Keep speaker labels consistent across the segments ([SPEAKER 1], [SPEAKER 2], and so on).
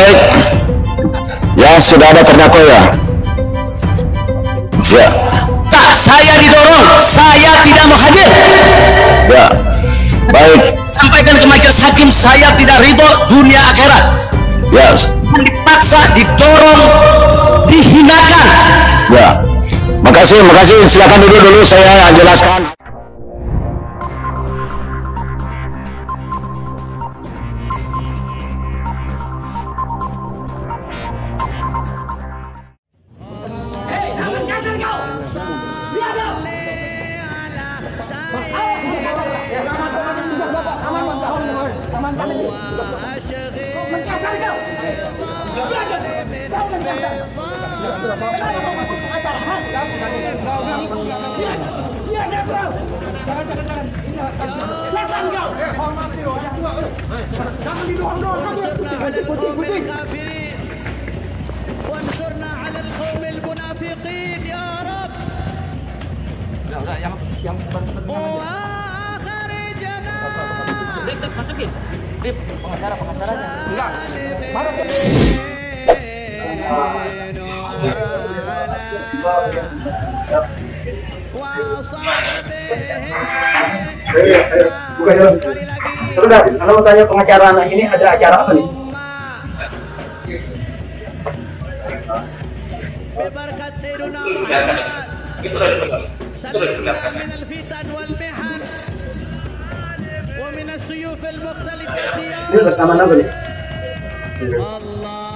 [SPEAKER 1] Baik, ya sudah ada terdakwa ya. Ya.
[SPEAKER 2] Tak, saya didorong, saya tidak mau hadir.
[SPEAKER 1] Ya. Baik.
[SPEAKER 2] Sampaikan ke majelis hakim, saya tidak ridho dunia akhirat.
[SPEAKER 1] Ya.
[SPEAKER 2] Dipaksa, didorong, dihinakan.
[SPEAKER 1] Ya. Makasih. Silakan dulu saya jelaskan.
[SPEAKER 3] وانصرنا على القوم المنافقين يا رب. وآخرجنا. Masukin. Pengacaranya. Enggak.
[SPEAKER 4] Sudah, kalau mau tanya pengacara anak ini ada acara apa nih?
[SPEAKER 3] ببركة سيدنا سلمنا من الفتن والمحن ومن السيوف المختلفة
[SPEAKER 4] Ini rekaman apa nih?
[SPEAKER 3] اللهم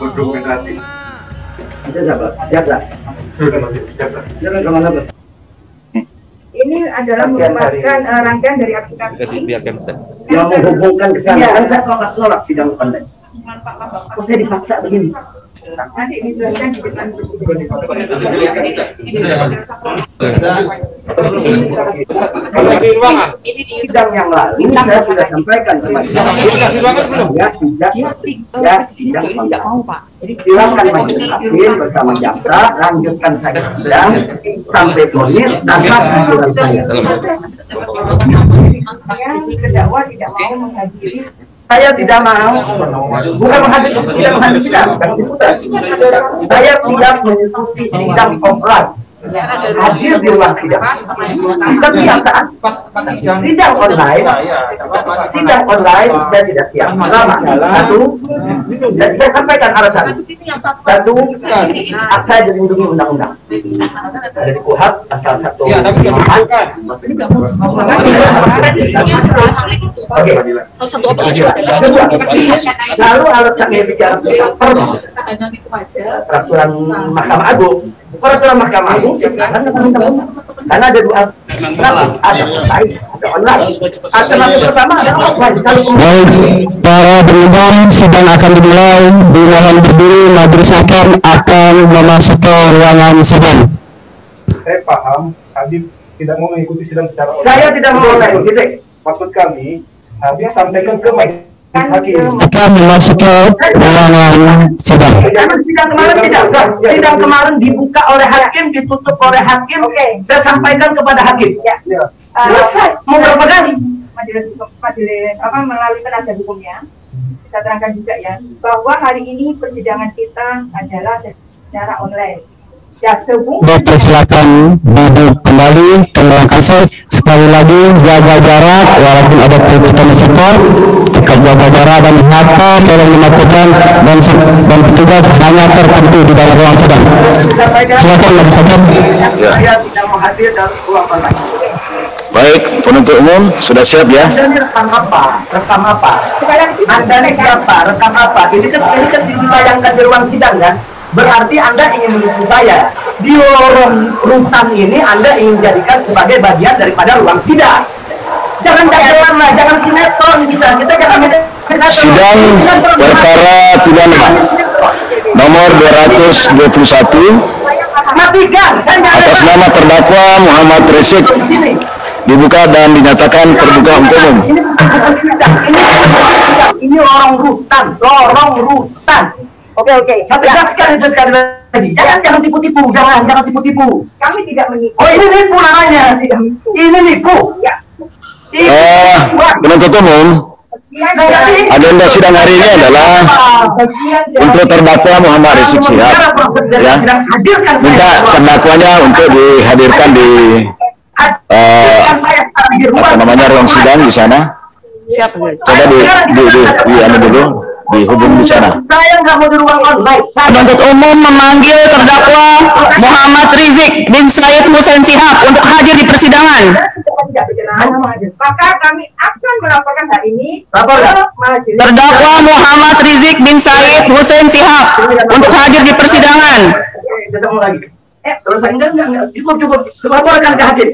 [SPEAKER 4] Jaga. Ini rekaman apa?
[SPEAKER 5] Ini adalah merupakan rangkaian dari aplikasi
[SPEAKER 4] Yang menghubungkan ke sana. Kan saya nolak sidang online. Kok saya dipaksa begini?
[SPEAKER 5] nanti dijelaskan di depan
[SPEAKER 4] sidang yang lalu saya sudah sampaikan ke silakan majelis hakim bersama jaksa lanjutkan saja sidang sampai vonis tanpa tuntutan saya.
[SPEAKER 5] terdakwa tidak mau menghadiri.
[SPEAKER 4] Saya tidak mau, bukan menghadiri sidang, saya siap mengikuti sidang offline, hadir di ruang sidang. Di setiap saat sidang online saya tidak siap. Pertama, dan saya sampaikan alasan. Satu, hak saya dilindungi undang-undang. Ada di KUHP pasal 1. Ya, tapi oke. Lalu alasan yang bicara tentang peraturan Mahkamah Agung. Peraturan Mahkamah Agung karena ada dua alternatif, ada offline, ada online. Alternatif pertama adalah offline.
[SPEAKER 1] Baik, para penonton, sidang akan dimulai. Dimohon berdiri, majelis hakim akan memasuki ruangan sidang.
[SPEAKER 6] Saya paham, Habib tidak mau mengikuti sidang secara online.
[SPEAKER 4] Saya tidak mau mengikuti.
[SPEAKER 6] Maksud kami, Habib sampaikan ke majelis hakim.
[SPEAKER 1] Akan memasuki ruangan sidang.
[SPEAKER 4] Sidang kemarin tidak sah. Sidang kemarin dibuka oleh hakim, ditutup oleh hakim. Saya sampaikan kepada hakim. Selesai. Mau berapa kali?
[SPEAKER 5] Majelis melalui penasihat hukumnya kita terangkan juga ya bahwa hari ini persidangan kita adalah secara online.
[SPEAKER 1] Silakan duduk kembali ke ruang kasih. Sekali lagi jaga jarak walaupun ada tuntutan support, tetap jaga jarak dan harta tolong dimatikan dan petugas hanya tertentu di dalam ruang sidang. Silakan majelis hakim.
[SPEAKER 4] Saya tidak mau hadir dalam ruang online.
[SPEAKER 1] Baik, penuntut umum sudah siap ya?
[SPEAKER 4] Anda ini rekam apa? Rekam apa? Anda ini siapa? Rekam apa? Ini kan ditayangkan di ruang sidang kan? Berarti Anda ingin menipu saya. Di lorong rutan ini Anda ingin jadikan sebagai bagian daripada ruang sidang. Jangan dagelan lah, jangan sinetron kita jangan
[SPEAKER 1] Sidang perkara pidana nomor 221
[SPEAKER 4] matikan.
[SPEAKER 1] atas nama terdakwa Muhammad Resik dibuka dan dinyatakan terbuka untuk umum.
[SPEAKER 4] Ini bukan sidang, ini lorong rutan. Oke. Saya tegaskan itu sekali lagi. Jangan tipu-tipu, jangan tipu-tipu.
[SPEAKER 5] Kami tidak menipu.
[SPEAKER 4] Oh, ini nipu namanya. Ini nipu.
[SPEAKER 5] Ya.
[SPEAKER 1] Penuntut umum,
[SPEAKER 7] Agenda sidang hari ini adalah untuk terdakwa Muhammad Rizik Syihab, ya, minta terdakwanya untuk dihadirkan di ruang sidang di sana. Coba dihubung di sana.
[SPEAKER 4] Saya nggak mau di ruang online.
[SPEAKER 1] Penuntut umum memanggil terdakwa Muhammad Rizik bin Syihab Husein Syihab untuk hadir di persidangan.
[SPEAKER 5] Maka kami akan melaporkan hal ini ke majelis.
[SPEAKER 1] Terdakwa Muhammad Rizik bin Syihab Husein Syihab untuk hadir di persidangan.
[SPEAKER 4] Ketemu lagi. Selesai enggak, cukup. Laporkan ke hakim.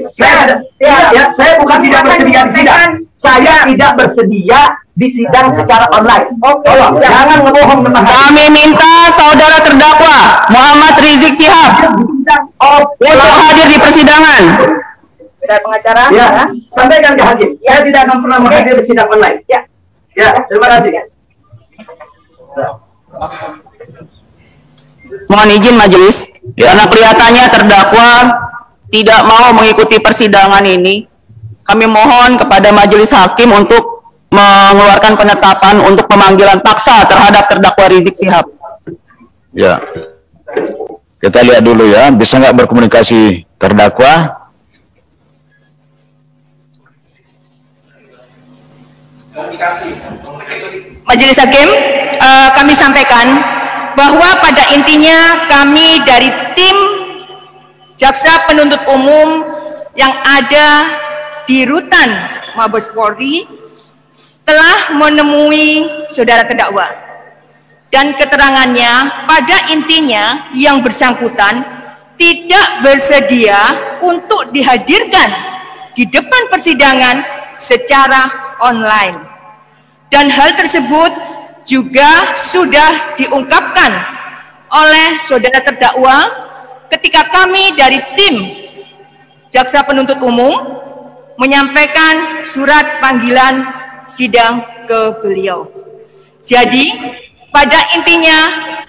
[SPEAKER 4] Saya bukan tidak bersedia di sidang. Saya tidak bersedia di sidang secara online. Tolong, jangan ngebohong teman.
[SPEAKER 1] Kami minta saudara terdakwa Muhammad Rizik Syihab untuk hadir di persidangan.
[SPEAKER 5] Pengacara.
[SPEAKER 4] Ya, sampaikan ke hakim. Saya tidak akan pernah hadir di sidang online. Ya, terima kasih.
[SPEAKER 1] Mohon izin majelis, karena kelihatannya terdakwa tidak mau mengikuti persidangan ini, kami mohon kepada majelis hakim untuk mengeluarkan penetapan untuk pemanggilan paksa terhadap terdakwa Rizik Syihab.
[SPEAKER 7] Ya, kita lihat dulu ya, bisa nggak berkomunikasi terdakwa?
[SPEAKER 8] Majelis Hakim, kami sampaikan bahwa pada intinya kami dari tim Jaksa Penuntut Umum yang ada di Rutan Mabes Polri telah menemui saudara terdakwa, dan keterangannya pada intinya yang bersangkutan tidak bersedia untuk dihadirkan di depan persidangan secara online, dan hal tersebut juga sudah diungkapkan oleh saudara terdakwa ketika kami dari tim Jaksa Penuntut Umum menyampaikan surat panggilan sidang ke beliau. Jadi pada intinya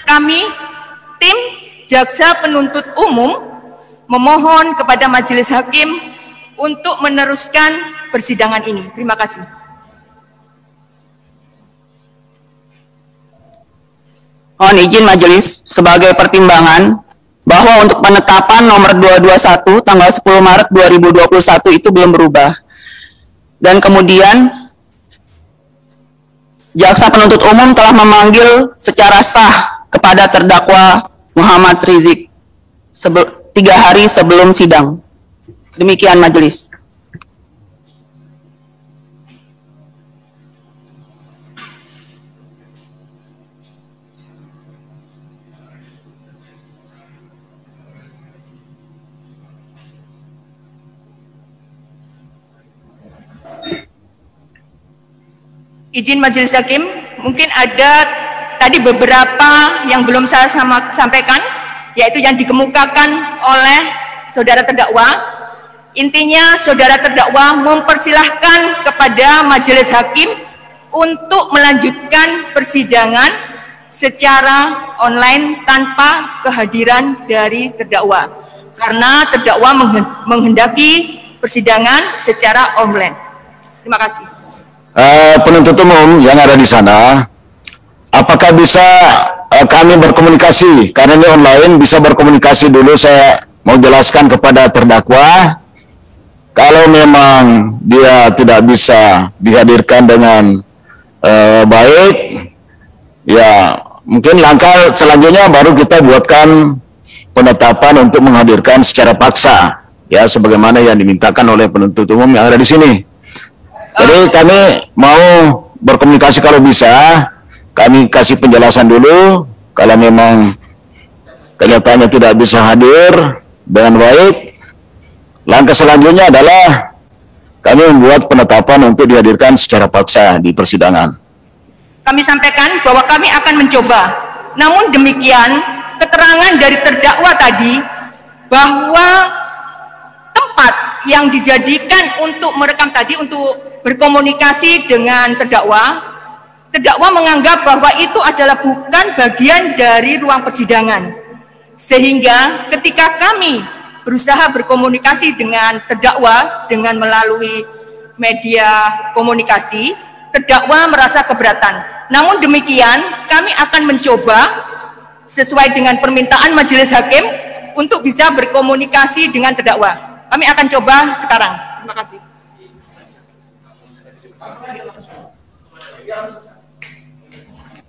[SPEAKER 8] kami tim Jaksa Penuntut Umum memohon kepada majelis hakim untuk meneruskan persidangan ini. Terima kasih.
[SPEAKER 1] Mohon izin majelis sebagai pertimbangan bahwa untuk penetapan nomor 221 tanggal 10 Maret 2021 itu belum berubah. Dan kemudian Jaksa Penuntut Umum telah memanggil secara sah kepada terdakwa Muhammad Rizik 3 hari sebelum sidang. Demikian majelis.
[SPEAKER 8] Izin majelis hakim, mungkin ada tadi beberapa yang belum saya sampaikan, yaitu yang dikemukakan oleh saudara terdakwa. Intinya saudara terdakwa mempersilahkan kepada majelis hakim untuk melanjutkan persidangan secara online tanpa kehadiran dari terdakwa, karena terdakwa menghendaki persidangan secara online. Terima kasih.
[SPEAKER 7] Penuntut umum yang ada di sana, apakah bisa kami berkomunikasi? Karena ini online, bisa berkomunikasi dulu. Saya mau jelaskan kepada terdakwa, kalau memang dia tidak bisa dihadirkan dengan baik, ya mungkin langkah selanjutnya baru kita buatkan penetapan untuk menghadirkan secara paksa, ya sebagaimana yang dimintakan oleh penuntut umum yang ada di sini. Jadi kami mau berkomunikasi, kalau bisa kami kasih penjelasan dulu. Kalau memang kelihatannya tidak bisa hadir dengan baik, langkah selanjutnya adalah kami membuat penetapan untuk dihadirkan secara paksa di persidangan.
[SPEAKER 8] Kami sampaikan bahwa kami akan mencoba. Namun demikian, keterangan dari terdakwa tadi bahwa tempat yang dijadikan untuk merekam tadi, untuk berkomunikasi dengan terdakwa menganggap bahwa itu adalah bukan bagian dari ruang persidangan. Sehingga ketika kami berusaha berkomunikasi dengan terdakwa dengan melalui media komunikasi, terdakwa merasa keberatan. Namun demikian, kami akan mencoba sesuai dengan permintaan majelis hakim untuk bisa berkomunikasi dengan terdakwa. Kami akan coba sekarang. Terima kasih.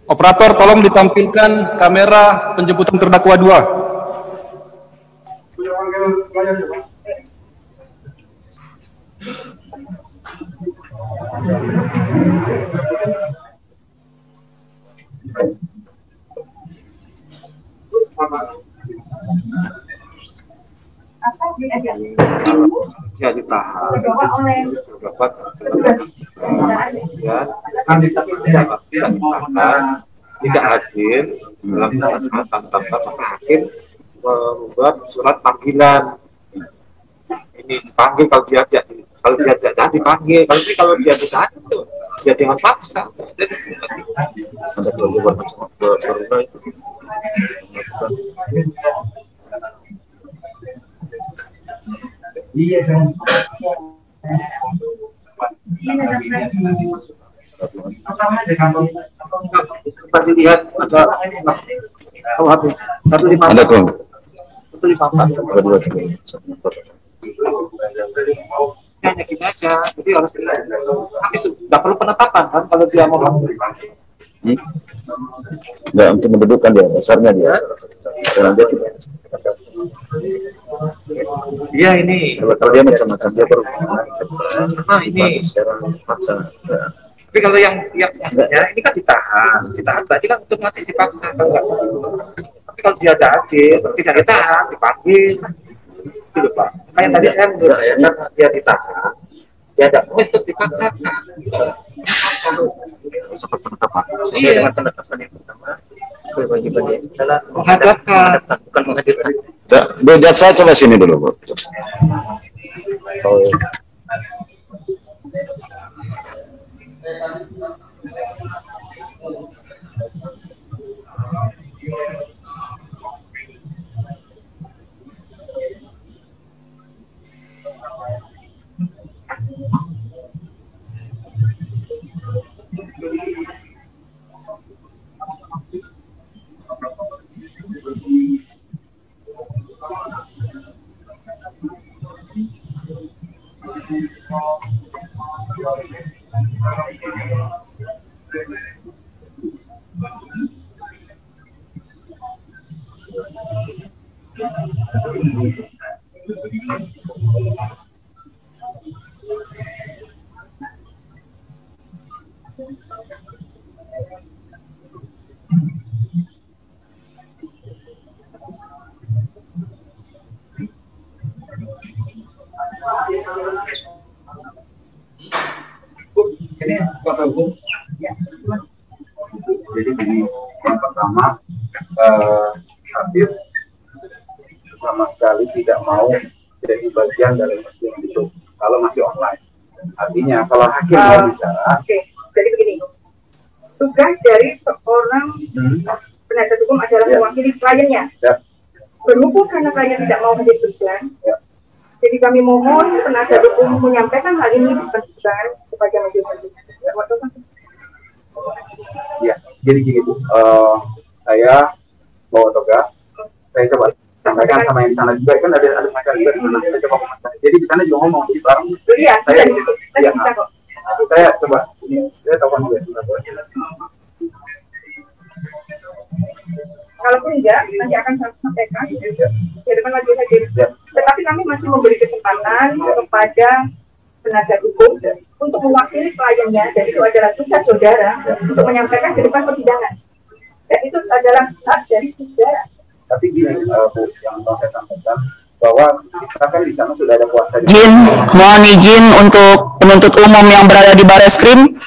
[SPEAKER 6] Operator, tolong ditampilkan kamera penjemputan terdakwa 2.
[SPEAKER 9] Ya ditahan, tidak hadir dalam tanpa hakim membuat surat panggilan. Ini dipanggil kalau dia tidak dipanggil, kalau dia tidak itu dia dengan paksa. Jadi ada kewajiban berubah itu.
[SPEAKER 4] Iya,
[SPEAKER 9] seperti lihat ada satu lima
[SPEAKER 7] Ada kong.
[SPEAKER 9] hanya gini aja, jadi harus nggak perlu penetapan kan kalau dia mau
[SPEAKER 7] Nggak, untuk mendudukkan dia, dasarnya dia. Dan dia tidak.
[SPEAKER 9] Dia ini
[SPEAKER 7] Kalau dia macam-macam dia baru.
[SPEAKER 9] ini
[SPEAKER 7] Paksa.
[SPEAKER 9] tapi kalau yang aslinya ini kan ditahan berarti kan otomatis dipaksa kan nggak. Tapi kalau dia ada hadir tidak ditahan dipanggil itu loh Pak. Kayak tadi saya menurut saya kan dia ditahan dia ada untuk dipaksakan.
[SPEAKER 7] Seperti penetapan.
[SPEAKER 9] Iya.
[SPEAKER 7] Dengan penetapan yang pertama, kewajiban dia adalah
[SPEAKER 9] Menghadapkan.
[SPEAKER 7] bukan menghadirkan. Bu Jaksa coba sini dulu, Bu. Oh.
[SPEAKER 4] Ini kuasa hukum. Jadi ini yang pertama, hadir sama sekali tidak mau jadi bagian dari persidangan itu kalau masih online. Artinya kalau hakim mau bicara.
[SPEAKER 5] Oke, jadi begini. Tugas dari seorang penasihat hukum adalah mewakili kliennya. Berhubung karena klien tidak mau hadir persidangan, jadi kami mohon penasihat hukum menyampaikan hal ini di persidangan kepada majelis hakim.
[SPEAKER 4] Ya, jadi gini Bu, saya bawa toga, saya coba sampaikan sama yang di sana juga, kan ada masalah juga di sana, saya coba komentar. Jadi di sana juga ngomong di bareng.
[SPEAKER 5] Iya,
[SPEAKER 4] Saya
[SPEAKER 5] bisa kok.
[SPEAKER 4] Saya coba, ini saya telepon juga.
[SPEAKER 5] Kalaupun enggak, nanti akan saya sampaikan di depan majelis hakim. Tetapi kami masih memberi kesempatan kepada penasihat hukum untuk mewakili kliennya, dan itu adalah tugas saudara untuk menyampaikan ke depan persidangan. Dan itu adalah hak dari saudara.
[SPEAKER 4] Tapi gini, Bu, yang mau saya sampaikan bahwa kita kan di sana sudah ada kuasa.
[SPEAKER 1] Mohon izin untuk penuntut umum yang berada di Bareskrim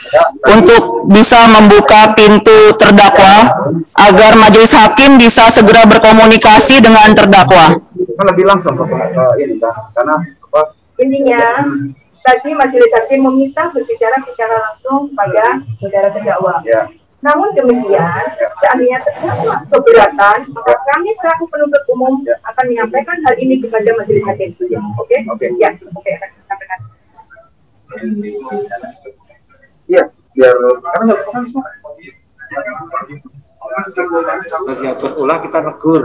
[SPEAKER 1] untuk bisa membuka pintu terdakwa agar majelis hakim bisa segera berkomunikasi dengan terdakwa.
[SPEAKER 4] Lebih langsung ini kan, karena apa?
[SPEAKER 5] Intinya tadi majelis hakim meminta berbicara secara langsung pada saudara terdakwa. Namun demikian, seandainya terdakwa keberatan, maka kami selaku penuntut umum akan menyampaikan hal ini kepada majelis hakim. Oke? Ya, oke, akan disampaikan.
[SPEAKER 4] Iya,
[SPEAKER 6] biar karena nggak pernah suka.
[SPEAKER 9] Kalau dia berulang kita negur.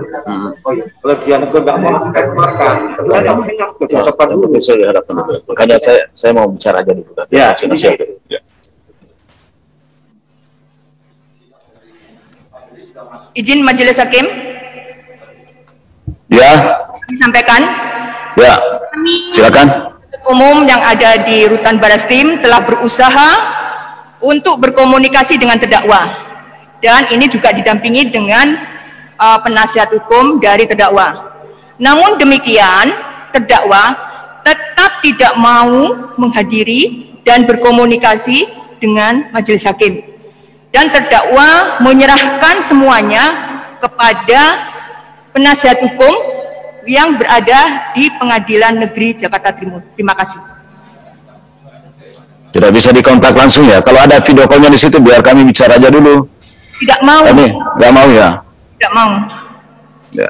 [SPEAKER 9] Kalau dia negur nggak mau, kita keluarkan. Kita kamu dengar ucapan dulu.
[SPEAKER 7] Makanya saya mau bicara aja dulu. Ya, siap. Ya.
[SPEAKER 8] Izin Majelis Hakim.
[SPEAKER 7] Ya.
[SPEAKER 8] Disampaikan.
[SPEAKER 7] Ya. Silakan.
[SPEAKER 8] Umum yang ada di Rutan Barreskrim telah berusaha untuk berkomunikasi dengan terdakwa, dan ini juga didampingi dengan penasihat hukum dari terdakwa. Namun demikian, terdakwa tetap tidak mau menghadiri dan berkomunikasi dengan majelis hakim, dan terdakwa menyerahkan semuanya kepada penasihat hukum yang berada di Pengadilan Negeri Jakarta Timur. Terima kasih.
[SPEAKER 7] Tidak bisa dikontak langsung ya. Kalau ada video call-nya di situ, biar kami bicara aja dulu.
[SPEAKER 8] Tidak mau.
[SPEAKER 7] Kami nggak mau ya.
[SPEAKER 8] Tidak mau.
[SPEAKER 7] Ya.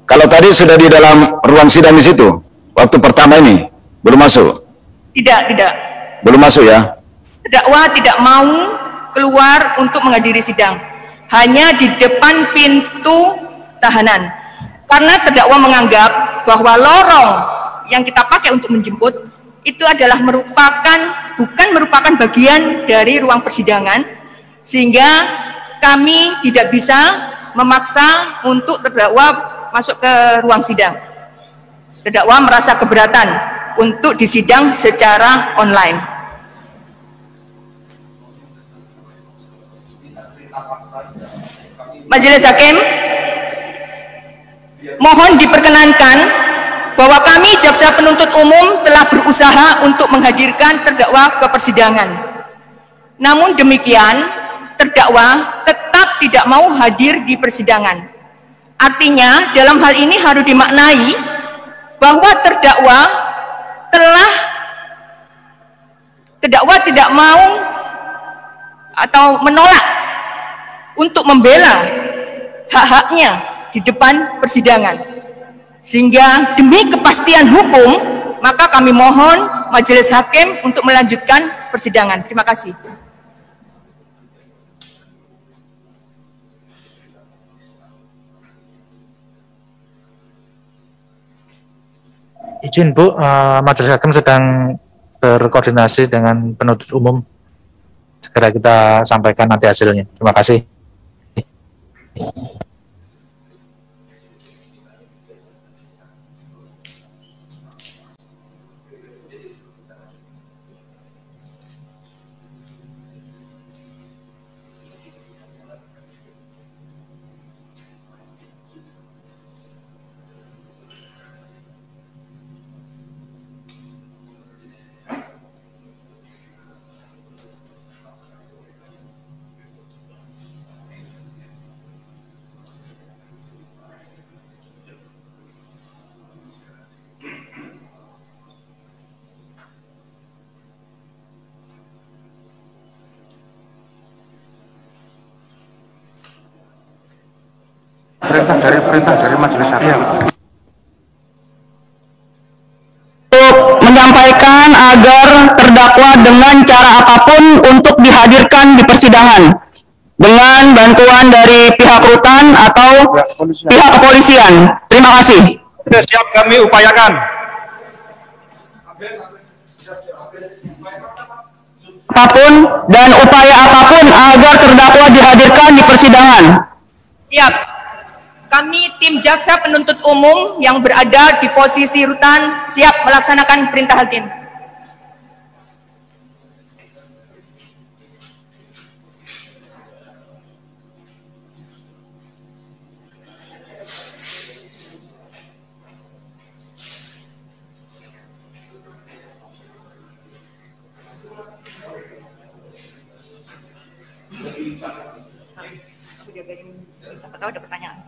[SPEAKER 7] Kalau tadi sudah di dalam ruang sidang di situ, waktu pertama ini belum masuk.
[SPEAKER 8] Tidak.
[SPEAKER 7] Belum masuk ya.
[SPEAKER 8] Terdakwa tidak mau keluar untuk menghadiri sidang, hanya di depan pintu tahanan, karena terdakwa menganggap bahwa lorong yang kita pakai untuk menjemput itu adalah bukan merupakan bagian dari ruang persidangan, sehingga kami tidak bisa memaksa untuk terdakwa masuk ke ruang sidang. Terdakwa merasa keberatan untuk disidang secara online. Majelis Hakim, mohon diperkenankan bahwa kami jaksa penuntut umum telah berusaha untuk menghadirkan terdakwa ke persidangan. Namun demikian, terdakwa tetap tidak mau hadir di persidangan. Artinya, dalam hal ini harus dimaknai bahwa terdakwa tidak mau atau menolak untuk membela hak-haknya di depan persidangan. Sehingga demi kepastian hukum, maka kami mohon majelis hakim untuk melanjutkan persidangan. Terima kasih.
[SPEAKER 10] Izin Bu, majelis hakim sedang berkoordinasi dengan penuntut umum. Segera kita sampaikan nanti hasilnya. Terima kasih.
[SPEAKER 6] Perintah dari majelis hakim.
[SPEAKER 1] Untuk menyampaikan agar terdakwa dengan cara apapun untuk dihadirkan di persidangan dengan bantuan dari pihak rutan atau pihak kepolisian. Terima kasih.
[SPEAKER 6] Siap kami upayakan.
[SPEAKER 1] Apapun dan upaya apapun agar terdakwa dihadirkan di persidangan.
[SPEAKER 8] Siap. Kami tim jaksa penuntut umum yang berada di posisi rutan siap melaksanakan perintah hakim. Atau ada pertanyaan?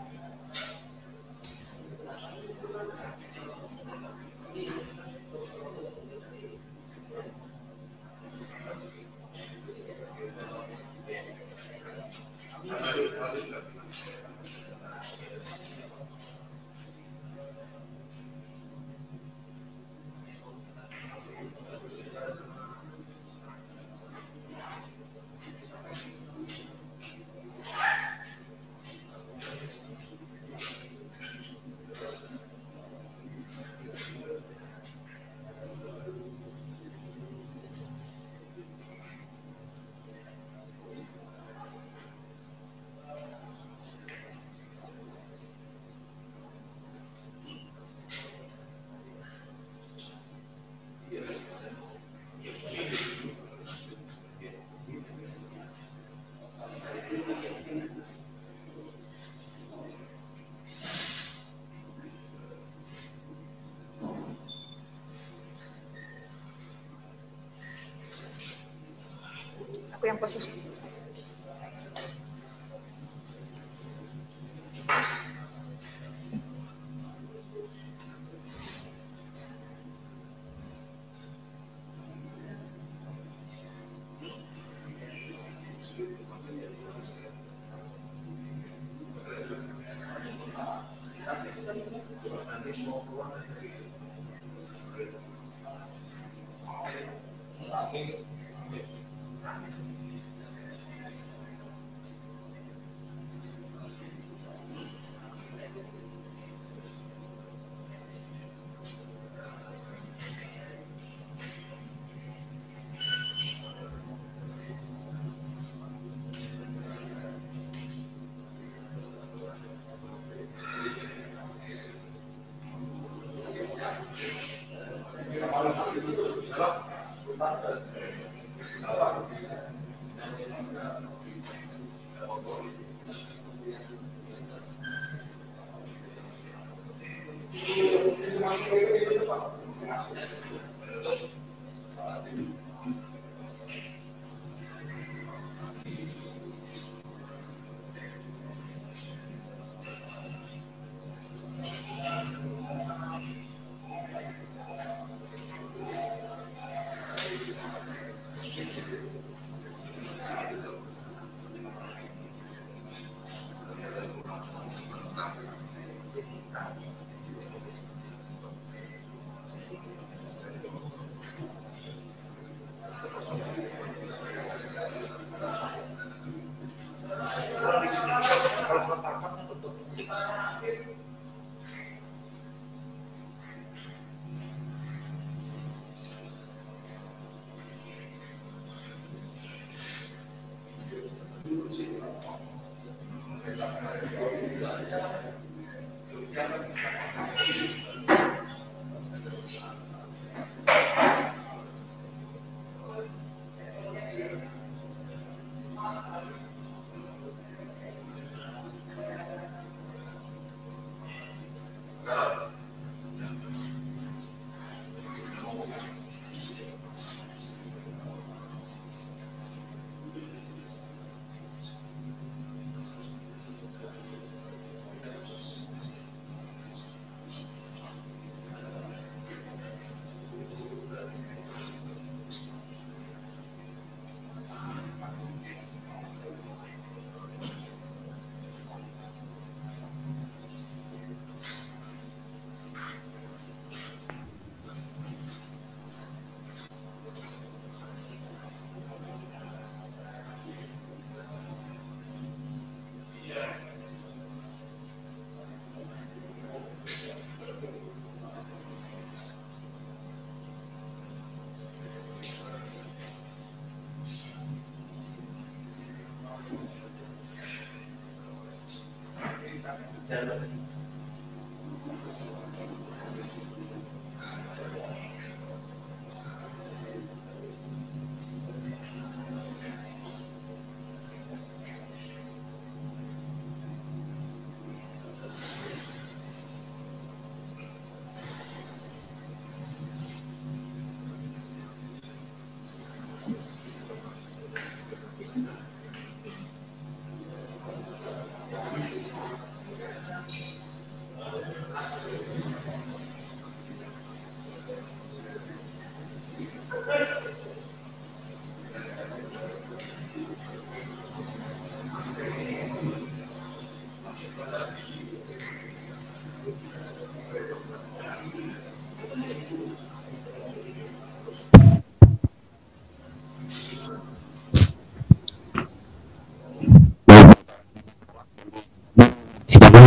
[SPEAKER 8] aku yang posisi.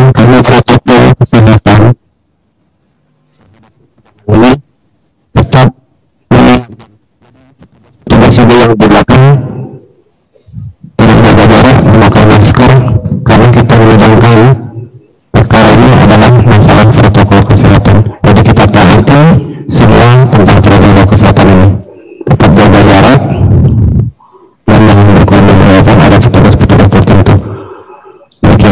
[SPEAKER 1] Karena protokol kesehatan ini tetap tugas ibu yang di belakang jaga jarak, memakai masker, karena kita menunjukkan perkara ini adalah masalah protokol kesehatan. Jadi kita taati semua tentang protokol kesehatan ini. Tetap jaga jarak dan yang berkoordinasi ada petugas-petugas tertentu. Oke.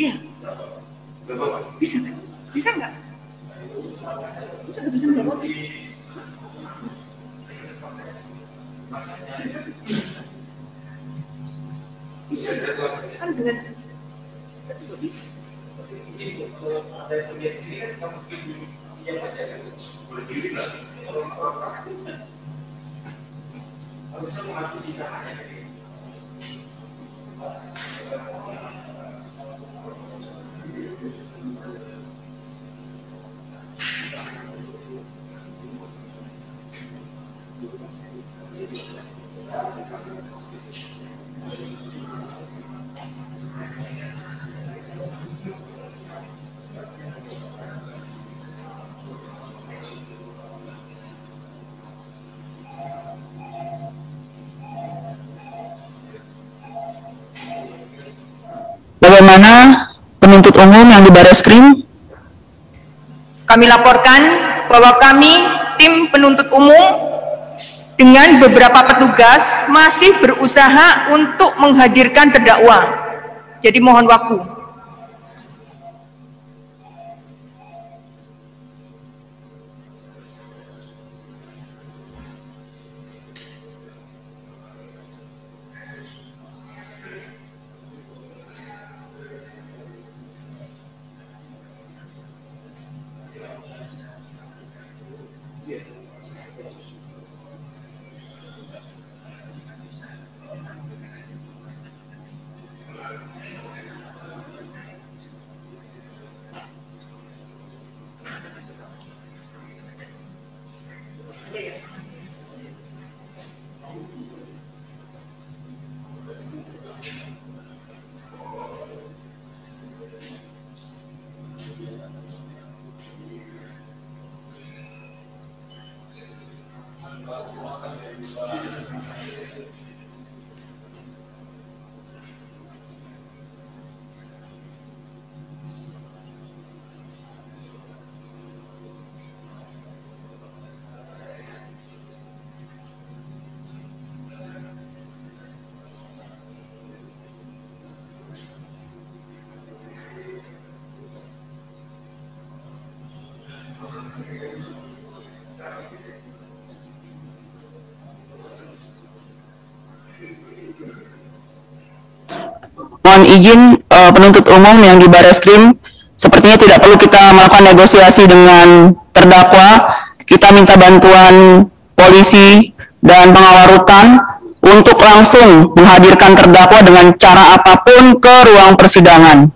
[SPEAKER 8] Iya. Bisa nggak? Bisa nggak? Bisa nggak? Bisa kan dengan bisa.
[SPEAKER 11] Bagaimana penuntut umum yang di Bareskrim?
[SPEAKER 8] Kami laporkan bahwa kami, tim penuntut umum, dengan beberapa petugas masih berusaha untuk menghadirkan terdakwa. Jadi mohon waktu.
[SPEAKER 11] Mohon izin penuntut umum yang di Bareskrim, sepertinya tidak perlu kita melakukan negosiasi dengan terdakwa. Kita minta bantuan polisi dan pengawal rutan untuk langsung menghadirkan terdakwa dengan cara apapun ke ruang persidangan.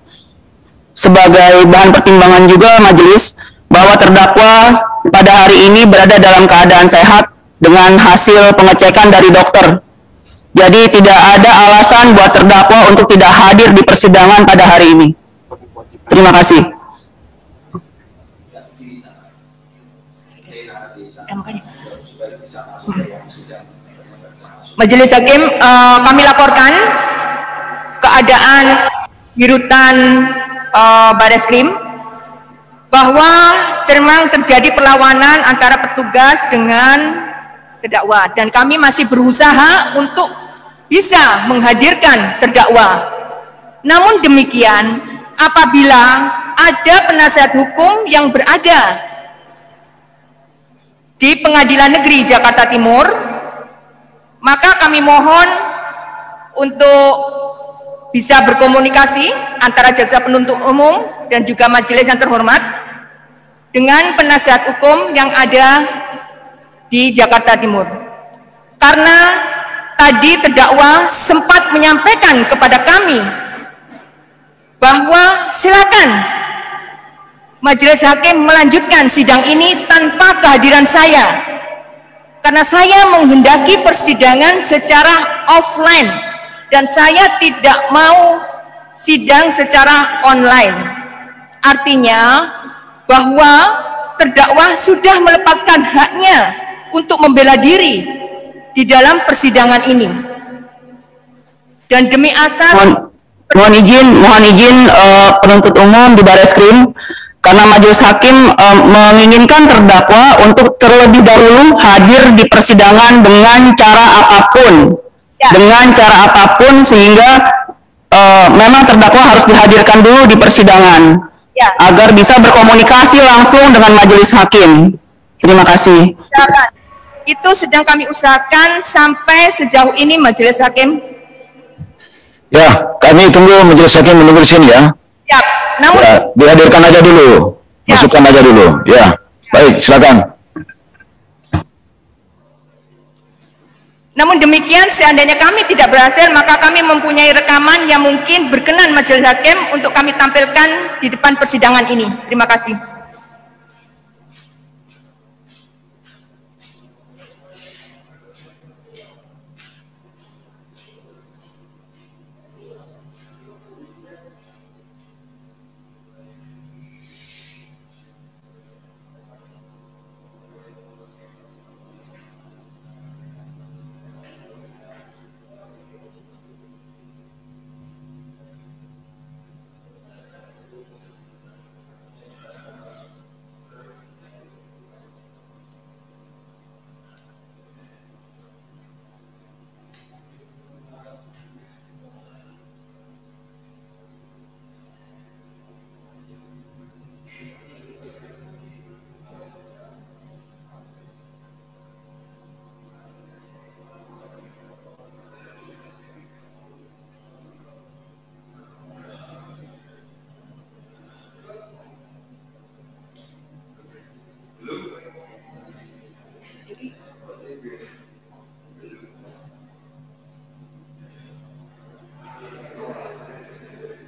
[SPEAKER 11] Sebagai bahan pertimbangan juga majelis bahwa terdakwa pada hari ini berada dalam keadaan sehat dengan hasil pengecekan dari dokter. Jadi tidak ada alasan buat terdakwa untuk tidak hadir di persidangan pada hari ini. Terima kasih.
[SPEAKER 8] Majelis Hakim, kami laporkan keadaan di rutan Bareskrim bahwa memang terjadi perlawanan antara petugas dengan terdakwa dan kami masih berusaha untuk bisa menghadirkan terdakwa. Namun demikian, apabila ada penasihat hukum yang berada di Pengadilan Negeri Jakarta Timur, maka kami mohon untuk bisa berkomunikasi antara jaksa penuntut umum dan juga majelis yang terhormat dengan penasihat hukum yang ada di Jakarta Timur. Karena tadi terdakwa sempat menyampaikan kepada kami bahwa silakan majelis hakim melanjutkan sidang ini tanpa kehadiran saya, karena saya menghendaki persidangan secara offline dan saya tidak mau sidang secara online. Artinya bahwa terdakwa sudah melepaskan haknya untuk membela diri di dalam persidangan ini. Dan demi asas
[SPEAKER 11] mohon izin penuntut umum di Bareskrim, karena majelis hakim menginginkan terdakwa untuk terlebih dahulu hadir di persidangan dengan cara apapun, sehingga memang terdakwa harus dihadirkan dulu di persidangan agar bisa berkomunikasi langsung dengan majelis hakim. Terima kasih.
[SPEAKER 8] Itu sedang kami usahakan sampai sejauh ini majelis hakim.
[SPEAKER 7] Ya, kami tunggu majelis hakim menunggu di sini ya.
[SPEAKER 8] Siap. Namun
[SPEAKER 7] ya, dihadirkan aja dulu, masukkan aja dulu. Ya, baik, silakan.
[SPEAKER 8] Namun demikian, seandainya kami tidak berhasil, maka kami mempunyai rekaman yang mungkin berkenan majelis hakim untuk kami tampilkan di depan persidangan ini. Terima kasih.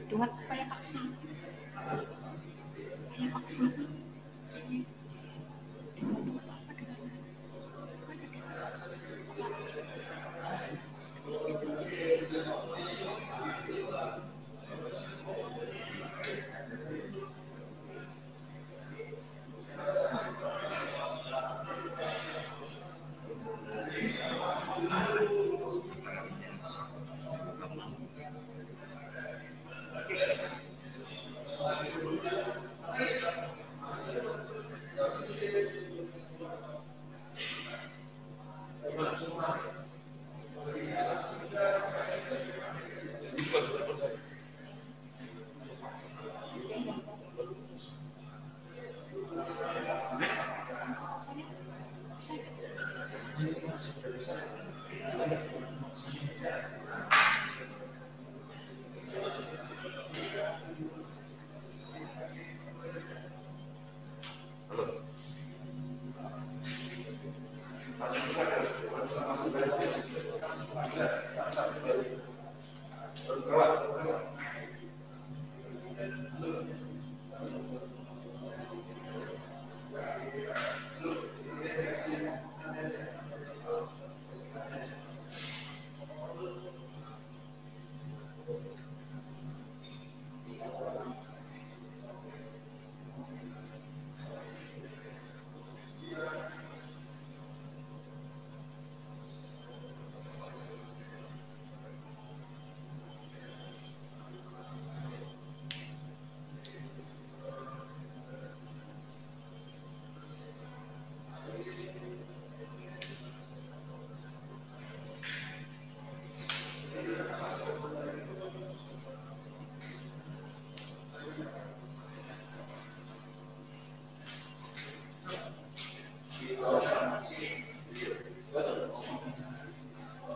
[SPEAKER 8] Dengan upaya paksa. Upaya paksa.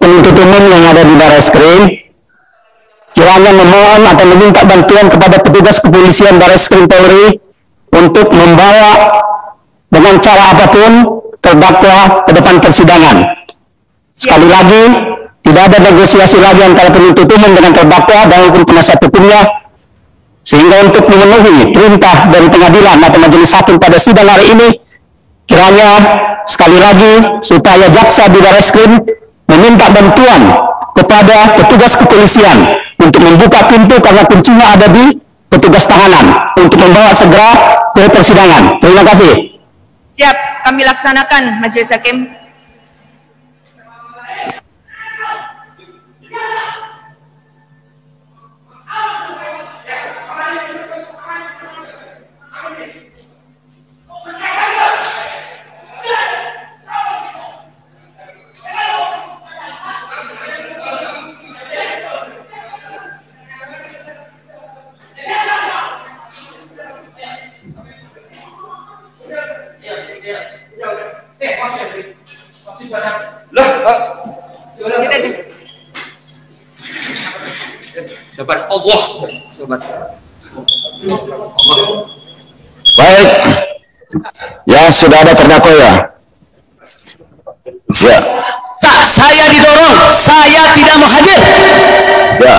[SPEAKER 1] Penuntut umum yang ada di Barreskrim kiranya memohon atau meminta bantuan kepada petugas kepolisian Barreskrim Polri untuk membawa dengan cara apapun terdakwa ke depan persidangan. Sekali lagi, tidak ada negosiasi lagi antara penuntut umum dengan terdakwa maupun penasihat hukumnya, sehingga untuk memenuhi perintah dari pengadilan atau majelis hakim pada sidang hari ini, kiranya sekali lagi supaya jaksa di Barreskrim meminta bantuan kepada petugas kepolisian untuk membuka pintu karena kuncinya ada di petugas tahanan untuk membawa segera ke persidangan. Terima kasih.
[SPEAKER 8] Siap, kami laksanakan majelis hakim.
[SPEAKER 2] Sobat Allah, sobat.
[SPEAKER 7] Baik, ya sudah ada terdakwa ya. Ya.
[SPEAKER 2] Saya didorong, saya tidak mau hadir.
[SPEAKER 7] Ya.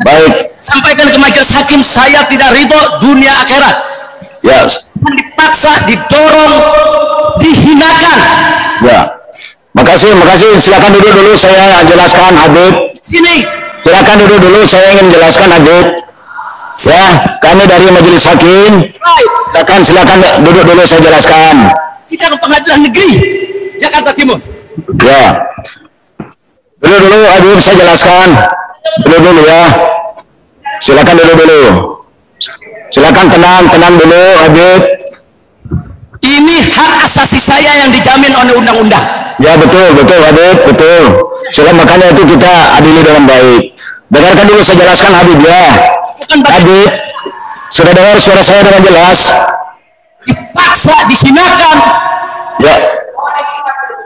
[SPEAKER 7] Baik.
[SPEAKER 2] Sampaikan ke majelis hakim, saya tidak ridho dunia akhirat.
[SPEAKER 7] Ya.
[SPEAKER 2] Dipaksa, didorong, dihinakan.
[SPEAKER 7] Ya. Makasih. Silakan duduk dulu, saya jelaskan Habib.
[SPEAKER 2] Sini.
[SPEAKER 7] Silakan duduk dulu, saya ingin jelaskan Habib. Ya, kami dari majelis hakim. Silakan duduk dulu, saya jelaskan.
[SPEAKER 2] Sidang Pengadilan Negeri Jakarta Timur.
[SPEAKER 7] Ya. Dulu Habib, saya jelaskan. Dulu ya. Silakan dulu. Silakan tenang dulu Habib.
[SPEAKER 2] Ini hak asasi saya yang dijamin oleh undang-undang.
[SPEAKER 7] Ya betul Habib, betul. Makanya itu kita adili dengan baik. Dengarkan dulu saya jelaskan Habib ya. Habib, sudah dengar suara saya dengan jelas?
[SPEAKER 2] Dipaksa, dihinakan.
[SPEAKER 7] Ya.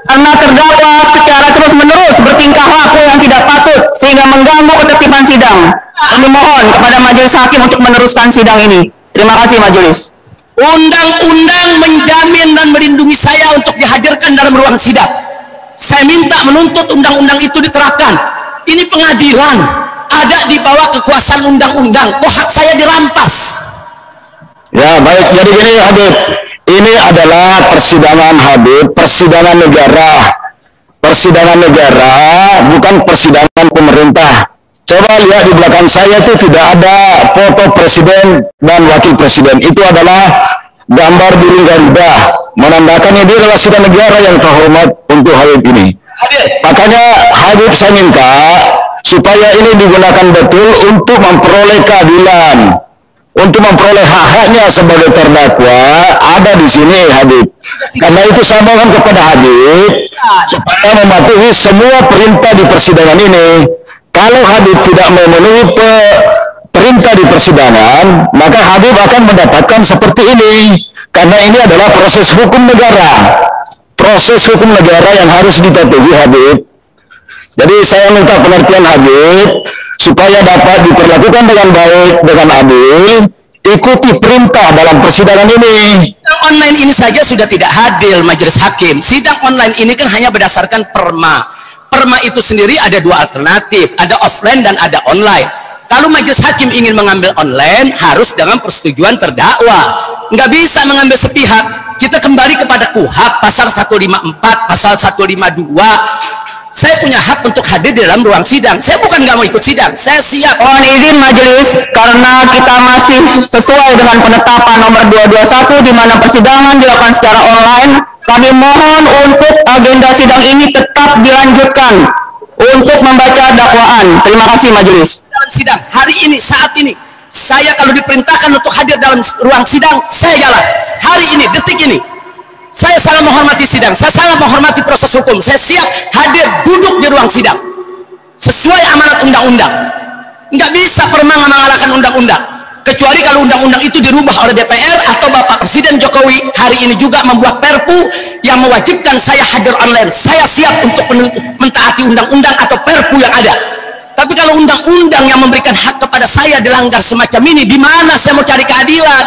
[SPEAKER 11] Karena terdakwa secara terus-menerus bertingkah laku yang tidak patut sehingga mengganggu ketertiban sidang. Kami mohon kepada majelis hakim untuk meneruskan sidang ini. Terima kasih majelis.
[SPEAKER 2] Undang-undang menjamin dan melindungi saya untuk dihadirkan dalam ruang sidang. Saya minta menuntut undang-undang itu diterapkan. Ini pengadilan, ada di bawah kekuasaan undang-undang. Kok hak saya dirampas?
[SPEAKER 7] Ya baik, jadi gini Habib. Ini adalah persidangan Habib, persidangan negara. Persidangan negara, bukan persidangan pemerintah. Coba lihat di belakang saya itu tidak ada foto presiden dan wakil presiden. Itu adalah gambar burung Garuda, menandakan ini adalah sidang negara yang terhormat untuk Habib ini. Makanya Habib saya minta supaya ini digunakan betul untuk memperoleh keadilan, untuk memperoleh hak-haknya sebagai terdakwa ada di sini Habib. Karena itu saya mohon kepada Habib supaya mematuhi semua perintah di persidangan ini. Kalau Habib tidak memenuhi perintah di persidangan, maka Habib akan mendapatkan seperti ini. Karena ini adalah proses hukum negara. Proses hukum negara yang harus dipatuhi Habib. Jadi saya minta pengertian Habib supaya dapat diperlakukan dengan baik, dengan adil. Ikuti perintah dalam persidangan ini.
[SPEAKER 2] Sidang online ini saja sudah tidak hadir majelis hakim. Sidang online ini kan hanya berdasarkan perma. Perma itu sendiri ada dua alternatif, ada offline dan ada online. Kalau majelis hakim ingin mengambil online, harus dengan persetujuan terdakwa. Nggak bisa mengambil sepihak. Kita kembali kepada KUHP pasal 154, pasal 152. Saya punya hak untuk hadir di dalam ruang sidang. Saya bukan nggak mau ikut sidang, saya siap.
[SPEAKER 11] Mohon izin majelis, karena kita masih sesuai dengan penetapan nomor 221 di mana persidangan dilakukan secara online. Kami mohon untuk agenda sidang ini tetap dilanjutkan untuk membaca dakwaan. Terima kasih majelis.
[SPEAKER 2] Dalam sidang hari ini, saat ini, saya kalau diperintahkan untuk hadir dalam ruang sidang, saya jalan. Hari ini, detik ini, saya sangat menghormati sidang, saya sangat menghormati proses hukum. Saya siap hadir duduk di ruang sidang sesuai amanat undang-undang. Nggak bisa perma mengalahkan undang-undang, kecuali kalau undang-undang itu dirubah oleh DPR atau Bapak Presiden Jokowi hari ini juga membuat perpu yang mewajibkan saya hadir online. Saya siap untuk mentaati undang-undang atau perpu yang ada. Tapi kalau undang-undang yang memberikan hak kepada saya dilanggar semacam ini, di mana saya mau cari keadilan?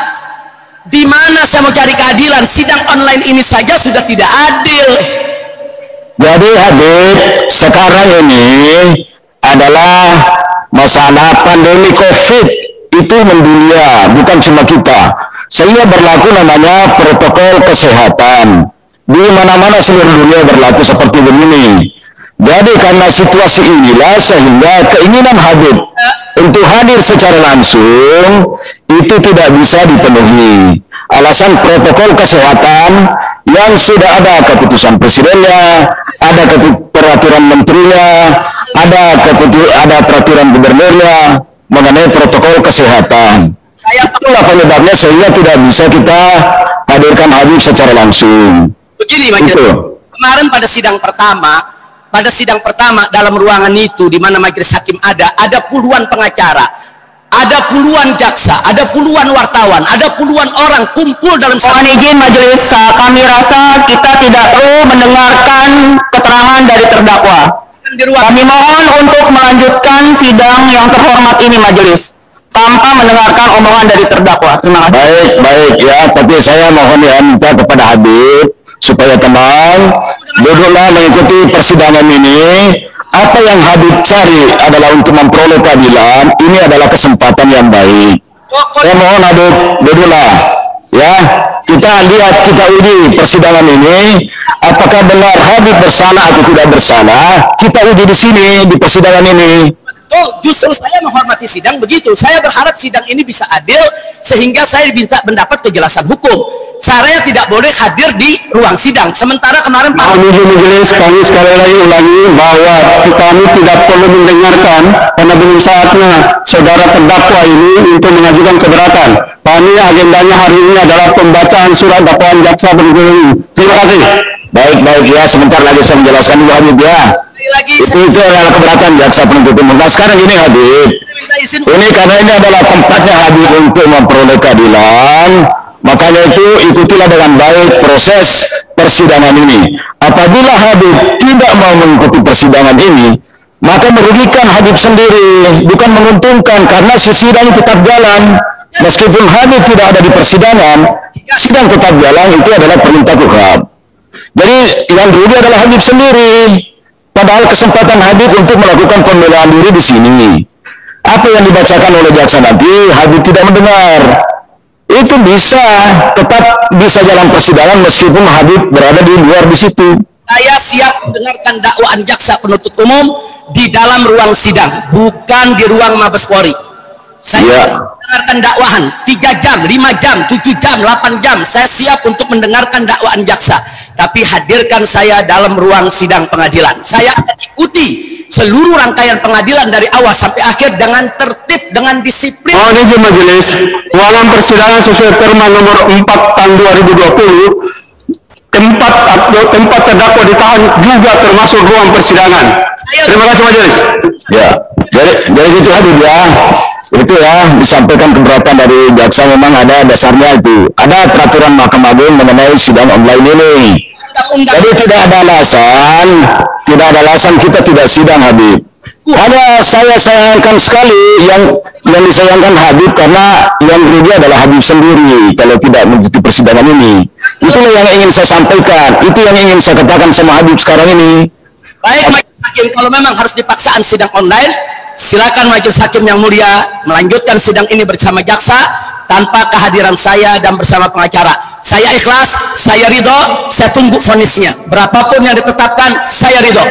[SPEAKER 2] Di mana saya mau cari keadilan? Sidang online ini saja sudah tidak adil.
[SPEAKER 7] Jadi Habib, sekarang ini adalah masalah pandemi COVID. Itu mendunia, bukan cuma kita. Sehingga berlaku namanya protokol kesehatan. Di mana-mana seluruh dunia berlaku seperti begini. Jadi karena situasi inilah sehingga keinginan Habib untuk hadir secara langsung itu tidak bisa dipenuhi. Alasan protokol kesehatan yang sudah ada keputusan presidennya, ada peraturan menterinya, ada peraturan gubernurnya mengenai protokol kesehatan. Itulah penyebabnya sehingga tidak bisa kita hadirkan Habib secara langsung.
[SPEAKER 2] Begini majelis, kemarin pada sidang pertama dalam ruangan itu di mana majelis hakim ada puluhan pengacara. ada puluhan jaksa, ada puluhan wartawan, ada puluhan orang kumpul dalam
[SPEAKER 11] Mohon izin majelis, kami rasa kita tidak perlu mendengarkan keterangan dari terdakwa. Kami mohon untuk melanjutkan sidang yang terhormat ini majelis tanpa mendengarkan omongan dari terdakwa. Terima kasih.
[SPEAKER 7] Baik ya, tapi saya mohon ya minta kepada Habib supaya tenang, duduklah mengikuti persidangan ini. Apa yang Habib cari adalah untuk memperoleh keadilan. Ini adalah kesempatan yang baik. Saya mohon Habib, duduklah. Ya, kita lihat, kita uji persidangan ini. Apakah benar Habib bersalah atau tidak bersalah? Kita uji di sini di persidangan ini.
[SPEAKER 2] Justru saya menghormati sidang begitu. Saya berharap sidang ini bisa adil sehingga saya bisa mendapat kejelasan hukum. Saya tidak boleh hadir di ruang sidang. Sementara kemarin Pak
[SPEAKER 1] Majelis, kami sekali lagi ulangi bahwa kami tidak perlu mendengarkan karena belum saatnya saudara terdakwa ini untuk mengajukan keberatan. Kami agendanya hari ini adalah pembacaan surat dakwaan jaksa penuntut umum. Terima kasih.
[SPEAKER 7] Baik ya, sebentar lagi saya menjelaskan dulu Habib ya. Itu adalah keberatan jaksa penuntut umum. Nah sekarang ini Habib, ini karena ini adalah tempatnya Habib untuk memperoleh keadilan, makanya itu ikutilah dengan baik proses persidangan ini. Apabila Habib tidak mau mengikuti persidangan ini, maka merugikan Habib sendiri, bukan menguntungkan, karena sidang tetap jalan. Meskipun Habib tidak ada di persidangan, sidang tetap jalan, itu adalah perintah Tuhan. Jadi yang rugi adalah Habib sendiri. Padahal kesempatan Habib untuk melakukan pembelaan diri di sini. Apa yang dibacakan oleh jaksa nanti Habib tidak mendengar. Itu bisa tetap bisa jalan persidangan meskipun Habib berada di luar di situ.
[SPEAKER 2] Saya siap mendengarkan dakwaan jaksa penuntut umum di dalam ruang sidang, bukan di ruang Mabes Polri. Saya mendengarkan dakwaan 3 jam, 5 jam, 7 jam, 8 jam. Saya siap untuk mendengarkan dakwaan jaksa. Tapi hadirkan saya dalam ruang sidang pengadilan. Saya akan ikuti seluruh rangkaian pengadilan dari awal sampai akhir dengan tertib, dengan disiplin.
[SPEAKER 1] Mohon izin majelis, ruangan persidangan sesuai Perma nomor 4 tahun 2020, tempat terdakwa ditahan juga termasuk ruang persidangan. Terima kasih majelis.
[SPEAKER 7] Ya, jadi gitu Habib ya. Itu ya, disampaikan keberatan dari jaksa memang ada dasarnya itu. Ada peraturan Mahkamah Agung mengenai sidang online ini. Jadi tidak ada alasan kita tidak sidang Habib. Hanya saya sayangkan sekali yang disayangkan Habib karena yang rugi adalah Habib sendiri kalau tidak mengikuti persidangan ini. Itulah yang ingin saya sampaikan. Itu yang ingin saya katakan sama Habib sekarang ini.
[SPEAKER 2] Baik majelis hakim, kalau memang harus dipaksaan sidang online, silakan majelis hakim yang mulia melanjutkan sidang ini bersama jaksa tanpa kehadiran saya dan bersama pengacara. Saya ikhlas, saya ridho, saya tunggu vonisnya. Berapapun yang ditetapkan, saya ridho.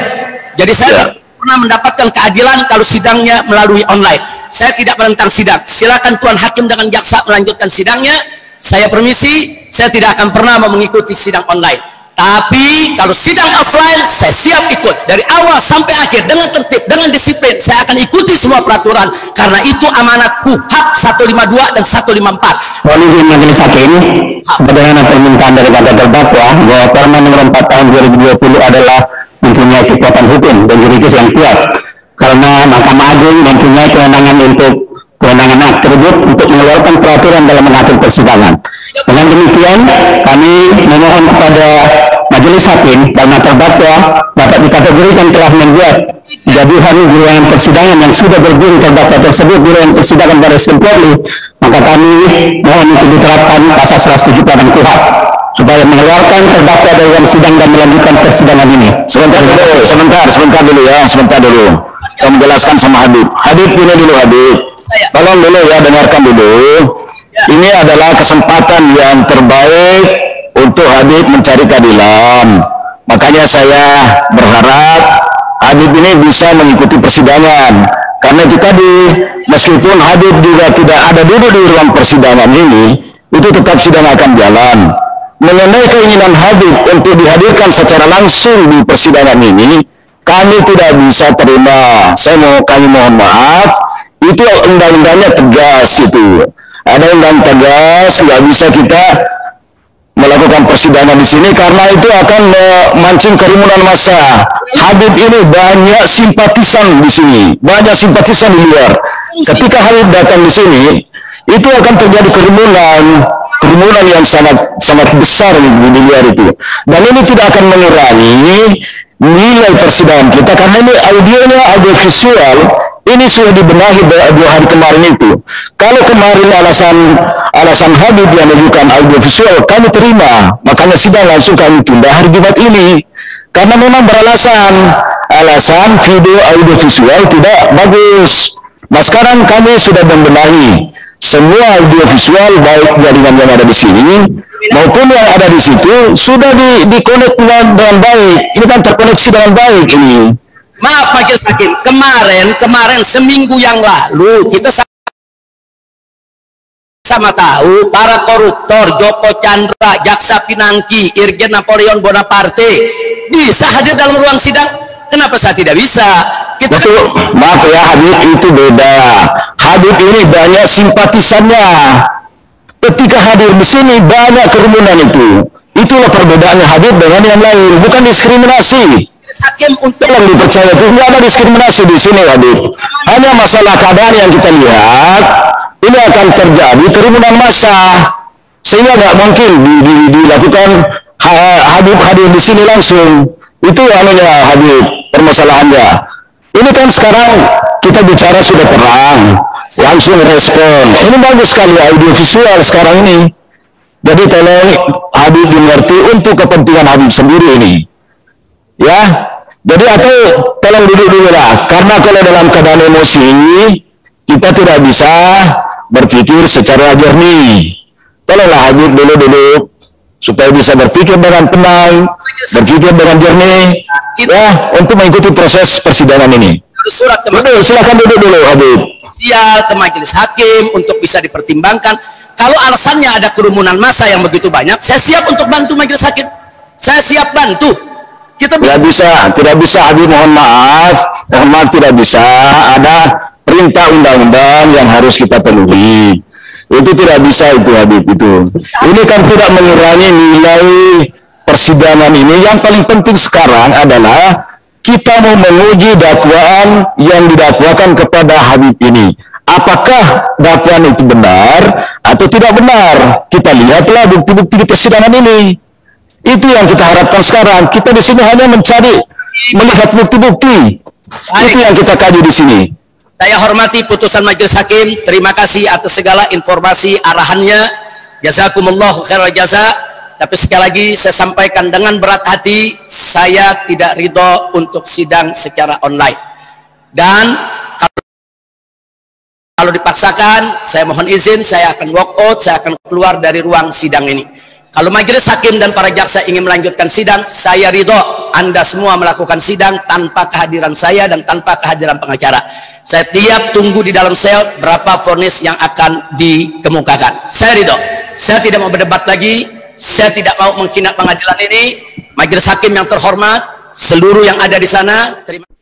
[SPEAKER 2] Jadi saya tidak pernah mendapatkan keadilan kalau sidangnya melalui online. Saya tidak menentang sidang. Silakan Tuan Hakim dengan jaksa melanjutkan sidangnya. Saya permisi, saya tidak akan pernah mau mengikuti sidang online. Tapi kalau sidang offline, saya siap ikut dari awal sampai akhir dengan tertib, dengan disiplin. Saya akan ikuti semua peraturan karena itu amanatku, hak 152 dan 154.
[SPEAKER 1] Mohon izin majelis hakim, sebagaimana permintaan daripada terdakwa bahwa Perma nomor 4 tahun 2020 adalah mempunyai kekuatan hukum dan juridis yang kuat. Karena Mahkamah Agung mempunyai kewenangan hak tersebut untuk mengeluarkan peraturan dalam mengatur persidangan. Dengan demikian, kami memohon kepada majelis hakim karena terdakwa dapat dikategorikan telah membuat kegaduhan di ruangan persidangan yang sudah berdiri terdakwa tersebut di ruangan persidangan Baris Krim Polri, maka kami mohon untuk diterapkan pasal 176 KUHP supaya mengeluarkan terdakwa dari ruang sidang dan melanjutkan persidangan ini.
[SPEAKER 7] Sebentar dulu. Saya menjelaskan sama Habib. Habib ini dulu Habib. Tolong dulu ya, dengarkan dulu. Ini adalah kesempatan yang terbaik untuk Habib mencari keadilan. Makanya saya berharap Habib ini bisa mengikuti persidangan. Karena itu tadi, meskipun Habib juga tidak ada duduk di ruang persidangan ini, itu tetap sidang akan jalan. Mengenai keinginan Habib untuk dihadirkan secara langsung di persidangan ini, kami tidak bisa terima. Kami mohon maaf, itu undang-undangnya tegas itu. Ada undang tegas, nggak bisa kita melakukan persidangan di sini karena itu akan memancing kerumunan massa. Habib ini banyak simpatisan di sini, banyak simpatisan di luar. ketika Habib datang di sini, itu akan terjadi kerumunan yang sangat besar di luar itu. Dan ini tidak akan mengurangi nilai persidangan kita, karena ini audionya, audio visual, ini sudah dibenahi 2 hari kemarin itu. Kalau kemarin alasan Habib yang menunjukkan audio visual, kami terima, makanya sidang langsung kami tunda hari Jumat ini. Karena memang alasan video audio visual tidak bagus. Nah sekarang kami sudah membenahi semua audio visual, baik jaringan yang ada di sini maupun yang ada di situ sudah di-connect dengan baik. Ini kan terkoneksi dengan baik ini.
[SPEAKER 2] Maaf Majelis Hakim, kemarin seminggu yang lalu kita sama tahu para koruptor Joko Chandra, Jaksa Pinangki, Irjen Napoleon Bonaparte bisa hadir dalam ruang sidang. Kenapa saya tidak bisa?
[SPEAKER 7] Maaf ya, Habib itu beda. Habib ini banyak simpatisannya. Ketika hadir di sini banyak kerumunan itu. Itulah perbedaannya Habib dengan yang lain, bukan diskriminasi.
[SPEAKER 2] Hakim untuk
[SPEAKER 7] yang dipercaya itu nggak ada diskriminasi di sini, Habib. Hanya masalah keadaan yang kita lihat, ini akan terjadi kerumunan massa, sehingga nggak mungkin dilakukan Habib hadir di sini langsung. Itu anunya Habib, permasalahannya. Ini kan sekarang kita bicara sudah terang, langsung respon. Ini bagus sekali audio visual sekarang ini. Jadi tolong Habib dimengerti untuk kepentingan Habib sendiri ini. Ya, jadi atau tolong duduk dulu lah, karena kalau dalam keadaan emosi kita tidak bisa berpikir secara jernih. Tolonglah Habib dulu supaya bisa berpikir dengan tenang, berpikir dengan jernih, ya, untuk mengikuti proses persidangan ini.
[SPEAKER 2] Surat ke
[SPEAKER 7] silakan duduk dulu Habib.
[SPEAKER 2] Ke Majelis Hakim untuk bisa dipertimbangkan. Kalau alasannya ada kerumunan massa yang begitu banyak, saya siap untuk bantu Majelis Hakim. Saya siap bantu.
[SPEAKER 7] Tidak bisa Habib, mohon maaf, tidak bisa. Ada perintah undang-undang yang harus kita penuhi. Itu tidak bisa itu Habib itu. Ini kan tidak mengurangi nilai persidangan ini. Yang paling penting sekarang adalah kita mau menguji dakwaan yang didakwakan kepada Habib ini. Apakah dakwaan itu benar atau tidak benar? Kita lihatlah bukti-bukti di persidangan ini. Itu yang kita harapkan sekarang. Kita di sini hanya melihat bukti-bukti. Itu yang kita kaji di sini.
[SPEAKER 2] Saya hormati putusan Majelis Hakim. Terima kasih atas segala informasi arahannya. Jazakumullah khairal jaza. Tapi sekali lagi saya sampaikan dengan berat hati, saya tidak ridho untuk sidang secara online. Dan kalau dipaksakan, saya mohon izin, saya akan walk out, saya akan keluar dari ruang sidang ini. Kalau Majelis Hakim dan para jaksa ingin melanjutkan sidang, saya ridho Anda semua melakukan sidang tanpa kehadiran saya dan tanpa kehadiran pengacara. Saya tiap tunggu di dalam sel berapa vonis yang akan dikemukakan. Saya ridho. Saya tidak mau berdebat lagi. Saya tidak mau menghina pengadilan ini. Majelis Hakim yang terhormat, seluruh yang ada di sana, terima kasih.